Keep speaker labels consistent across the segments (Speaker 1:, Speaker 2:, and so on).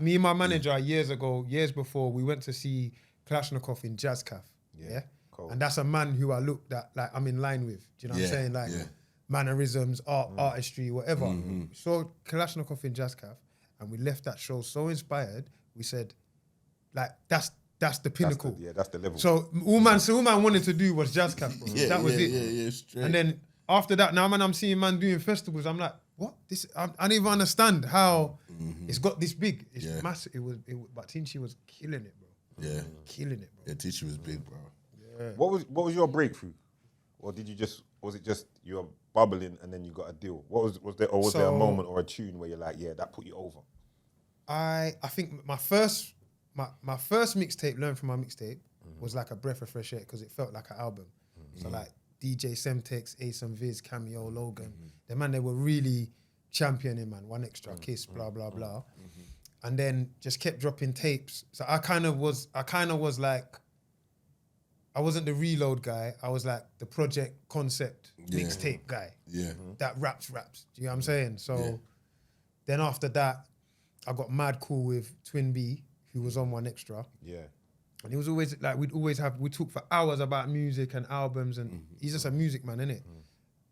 Speaker 1: me and my manager years before, we went to see Kalashnikov in Jazz Caf. Yeah. Cool. And that's a man who I look that like I'm in line with. Do you know what I'm saying? Like mannerisms, artistry, whatever. So Kalashnikov in Jazz Caf, and we left that show so inspired. We said, like, that's the pinnacle.
Speaker 2: That's the level.
Speaker 1: So all man wanted to do was Jazz Caf, bro. That was it.
Speaker 3: Yeah, straight.
Speaker 1: And then after that, now man, I'm seeing man doing festivals. I'm like, what? This I don't even understand how it's got this big. It's massive. But Tinchi was killing it, bro.
Speaker 3: Yeah,
Speaker 1: killing it, bro.
Speaker 3: Yeah, Tinchi was big, bro.
Speaker 1: Yeah.
Speaker 2: What was your breakthrough, or was it just you were bubbling and then you got a deal? Was there a moment or a tune where you're like, yeah, that put you over?
Speaker 1: I think my first mixtape, Learn From My Mixtape, was like a breath of fresh air because it felt like an album. So like DJ Semtex, Ace and Viz, Cameo, Logan, the man, they were really championing, man. One Extra, Kiss, blah blah blah, and then just kept dropping tapes. So I kind of was like, I wasn't the reload guy. I was like the project concept mixtape guy. Yeah, that raps. Do you know what I'm saying? So then after that, I got mad cool with Twin B, who was on One Extra. Yeah. And he was always like, we'd talk for hours about music and albums, and he's just a music man, innit?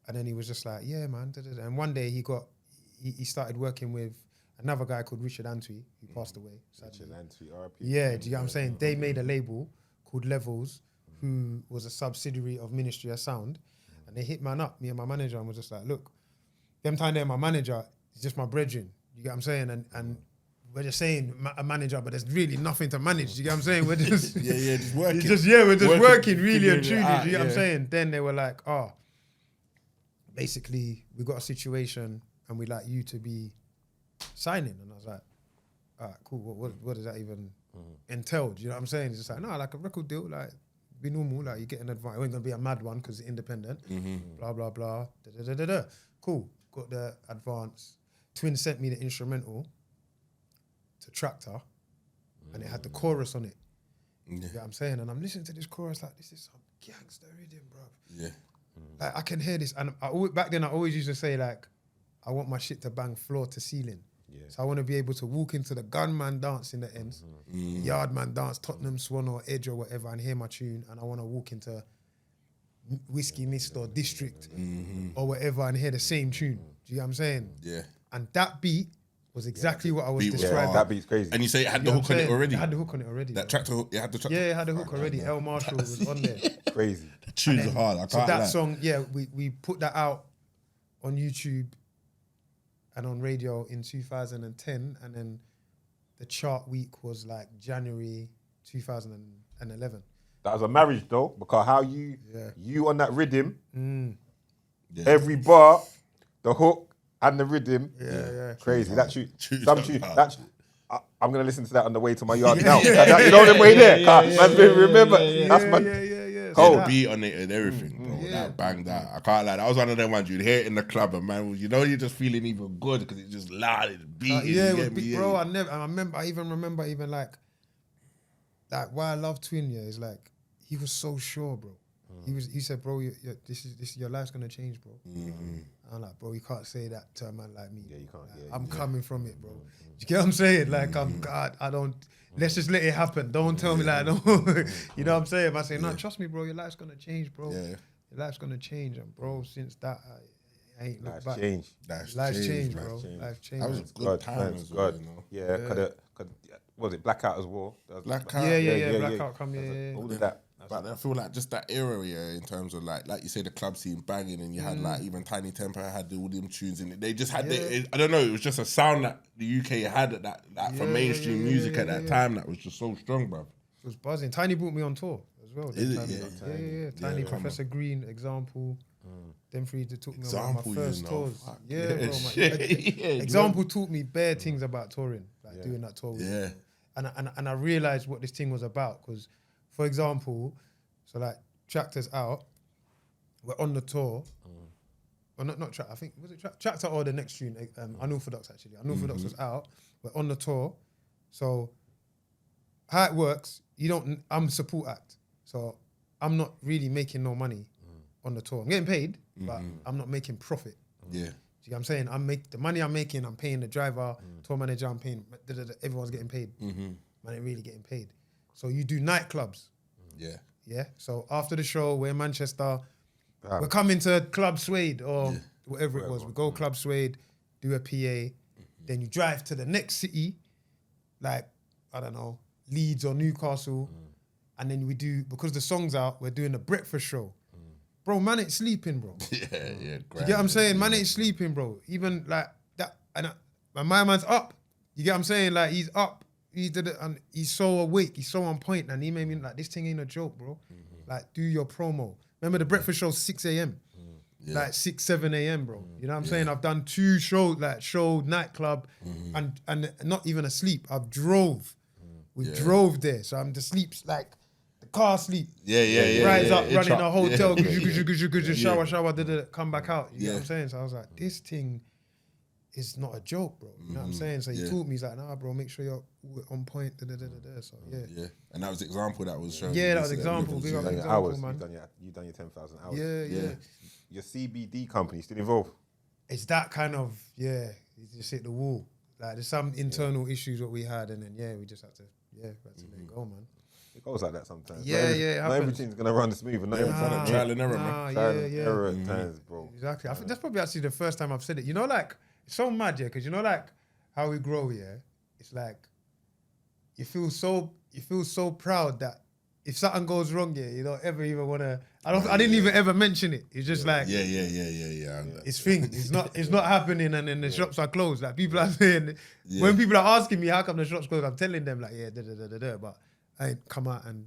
Speaker 1: And then he was just like, yeah, man. And one day he started working with another guy called Richard Antwi, who passed away.
Speaker 2: Richard Antwi, RP.
Speaker 1: Yeah, do you know what I'm saying? They made a label called Levels, who was a subsidiary of Ministry of Sound. And they hit man up, me and my manager, and was just like, look, them time there, my manager is just my brethren. You get what I'm saying? And we're just saying a manager, but there's really nothing to manage. You get what I'm saying? We're just
Speaker 3: just working.
Speaker 1: We're just working really and truly. You get what I'm saying? Then they were like, basically we got a situation and we'd like you to be signing. And I was like, all right, cool. What does that even entail? Do you know what I'm saying? It's just like, no, like a record deal, like be normal, like you get an advance. It ain't gonna be a mad one because it's independent. Blah blah blah. Cool. Got the advance. Twin sent me the instrumental to Tractor, and it had the chorus on it. You know what I'm saying? And I'm listening to this chorus like, this is some gangster rhythm, bro. Yeah. Like, I can hear this. And back then, I always used to say, like, I want my shit to bang floor to ceiling. Yeah. So I want to be able to walk into the Gunman dance in the ends, Yardman dance, Tottenham Swan or Edge or whatever, and hear my tune. And I want to walk into Whiskey Mist or District or whatever and hear the same tune. Do you know what I'm saying? Yeah. And that beat was exactly what I was describing.
Speaker 2: That beat's crazy.
Speaker 3: And you say it had the hook on it already?
Speaker 1: It had the hook on it already.
Speaker 3: That tractor, it had the tractor?
Speaker 1: Yeah, it had the hook already. El Marshall was on there.
Speaker 2: Crazy.
Speaker 3: The tunes are hard. I can't
Speaker 1: that song, we put that out on YouTube and on radio in 2010, and then the chart week was like January 2011.
Speaker 2: That was a marriage though, because how you on that rhythm, every bar, the hook, and the rhythm, crazy. That tune, I'm gonna listen to that on the way to my yard now. You know them way there. Remember, that's my
Speaker 3: the beat on it and everything, bro. That banged out. I can't lie. That was one of them ones you'd hear it in the club, and man, you know, you're just feeling even good because it's just loud, it's beating.
Speaker 1: Bro. I remember like why I love Twin. Yeah, is like he was so sure, bro. He said, bro, this your life's gonna change, bro. I'm like, bro, you can't say that to a man like me. Yeah, you can't. Like, I'm coming from it, bro. Do you get what I'm saying? Like, I don't. Let's just let it happen. Don't tell me like, no. You know what I'm saying? I say, no, trust me, bro. Your life's gonna change, bro. Yeah. Your life's gonna change, and bro, since that, I ain't looked back. Life's changed, bro. Life's changed.
Speaker 3: That was a good time as well, you know.
Speaker 2: Yeah, was it Blackout as well?
Speaker 1: Blackout. Yeah. Blackout come,
Speaker 2: all of that.
Speaker 3: But I feel like just that era, in terms of like you say, the club scene banging, and you had like even Tiny Temper had all them tunes in it. They just had I don't know, it was just a sound that the UK had for mainstream music at that time that was just so strong, bro.
Speaker 1: It was buzzing. Tiny brought me on tour as well. Yeah. Tiny, Professor Green, Example. Them three that took me on my first tours. Yeah, bro. Example taught me bare things about touring, like doing that tour. Yeah. And I realised what this thing was about, because for example, so like Tractor's out, we're on the tour. Or not Tractor, I think, was it Tractor or the next tune? Unorthodox actually. Unorthodox was out, we're on the tour. So how it works, I'm support act. So I'm not really making no money on the tour. I'm getting paid, but I'm not making profit. Yeah. Do you know what I'm saying? The money I'm making, I'm paying the driver, tour manager, I'm paying, everyone's getting paid. Man ain't really getting paid. So you do nightclubs. Yeah. So after the show, we're in Manchester, we're coming to Club Suede or whatever it was. We go Club Suede, do a PA, then you drive to the next city, like, I don't know, Leeds or Newcastle, and then we do, because the song's out, we're doing a breakfast show. Bro, man ain't sleeping, bro.
Speaker 3: Yeah.
Speaker 1: You get what I'm saying? Man ain't sleeping, bro. Even like that, and my man's up. You get what I'm saying? Like, he's up. He did it, and he's so awake. He's so on point, and he made me like, this thing ain't a joke, bro. Like, do your promo. Remember the breakfast show 6 a.m. Like 6, 7 a.m, bro. You know what I'm saying? I've done 2 shows, like nightclub, and not even asleep. I've drove. We drove there, so I'm the sleeps like. Car sleep. Rise up, running a hotel, shower, come back out. You know what I'm saying? So I was like, this thing is not a joke, bro. You know what I'm saying? So he taught me, he's like, nah, bro, make sure you're on point. So yeah.
Speaker 3: And that was the example that was shown.
Speaker 1: Yeah, that was example. Big up example, man.
Speaker 2: You've done your 10,000 hours.
Speaker 1: Yeah.
Speaker 2: Your CBD company still involved?
Speaker 1: It's that kind of, you just hit the wall. Like, there's some internal issues that we had, and then we just had to let it go, man.
Speaker 2: It goes like that sometimes.
Speaker 1: Not
Speaker 2: everything's gonna run smooth, and not everything's
Speaker 3: trial and error, man.
Speaker 2: Trial and error at times, bro.
Speaker 1: Exactly. I think that's probably actually the first time I've said it. You know, like, it's so mad, because you know, like, how we grow, it's like you feel so proud that if something goes wrong, you don't ever even wanna. I didn't even ever mention it. It's just like it's things. It's not happening, and then the shops are closed. Like, people are saying when people are asking me how come the shops closed, I'm telling them like but I ain't come out and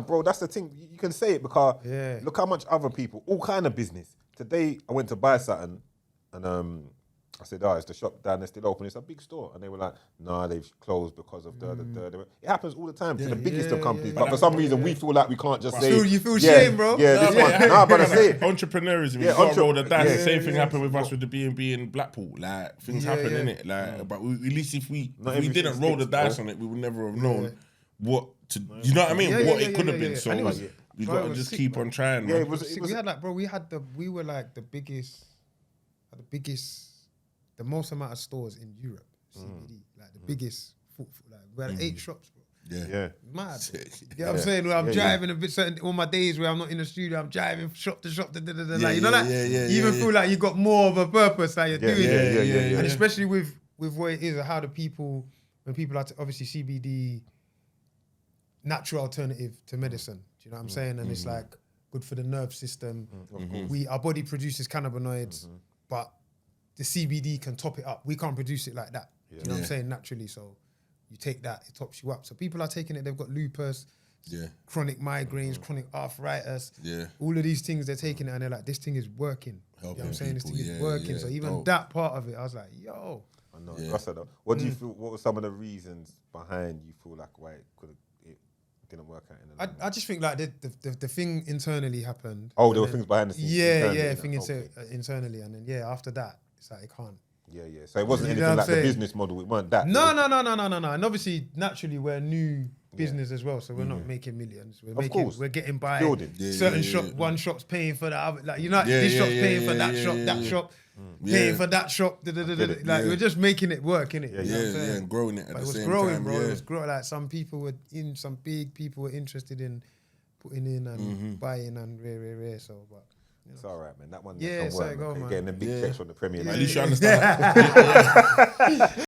Speaker 2: bro, that's the thing. You can say it because look how much other people, all kind of business. Today I went to buy something, and I said, is the shop down there still open? It's a big store. And they were like, nah, they've closed because of the. It happens all the time to the biggest of companies. But for some reason, we feel like we can't just say.
Speaker 1: You feel shame, bro.
Speaker 2: Yeah, this one. Nah, but I say it.
Speaker 3: Entrepreneurialism. You got to roll the dice. Same thing happened with us with the B&B in Blackpool. Like, things happen, innit? Like, but at least if we didn't roll the dice on it, we would never have known what to. You know what I mean? What it could have been. So we got to just keep on trying.
Speaker 1: Yeah, we were like the biggest, the most amount of stores in Europe, CBD, like the biggest. Like, we had 8 shops, bro.
Speaker 2: Yeah.
Speaker 1: Mad. You know what I'm saying? Where I'm driving a bit certain on my days where I'm not in the studio, I'm driving shop to shop. Like, you know that? You even feel like you got more of a purpose that you're doing it. And especially with what it is, how when people are obviously CBD, natural alternative to medicine. Do you know what I'm saying? And it's like good for the nerve system. Our body produces cannabinoids, but the CBD can top it up. We can't produce it like that. Do you know what I'm saying? Naturally. So you take that, it tops you up. So people are taking it, they've got lupus, chronic migraines, chronic arthritis, all of these things they're taking it, and they're like, this thing is working. You know what I'm saying? This thing is working. So even that part of it, I was like, yo.
Speaker 2: I know. What do you feel, what were some of the reasons behind you feel like why it didn't work out in the long
Speaker 1: I just think like the thing internally happened.
Speaker 2: Oh, there were things behind the scenes.
Speaker 1: Internally, and then after that, it's like it can't.
Speaker 2: Yeah. So it wasn't anything like the business model. It weren't that.
Speaker 1: No. And obviously, naturally, we're a new business as well, so we're not making millions. We're getting by. Certain shop, one shop's paying for that other. Like, you know, this shop's paying for that shop, that shop. Paying for that shop, like we're just making it work, innit?
Speaker 3: And growing it at the same time.
Speaker 1: Bro. It was growing. Like some big people were interested in putting in and buying and rare. So, but
Speaker 2: it's all right, man. That one,
Speaker 1: it's like,
Speaker 2: getting the big checks from the Premier League.
Speaker 3: At least you understand.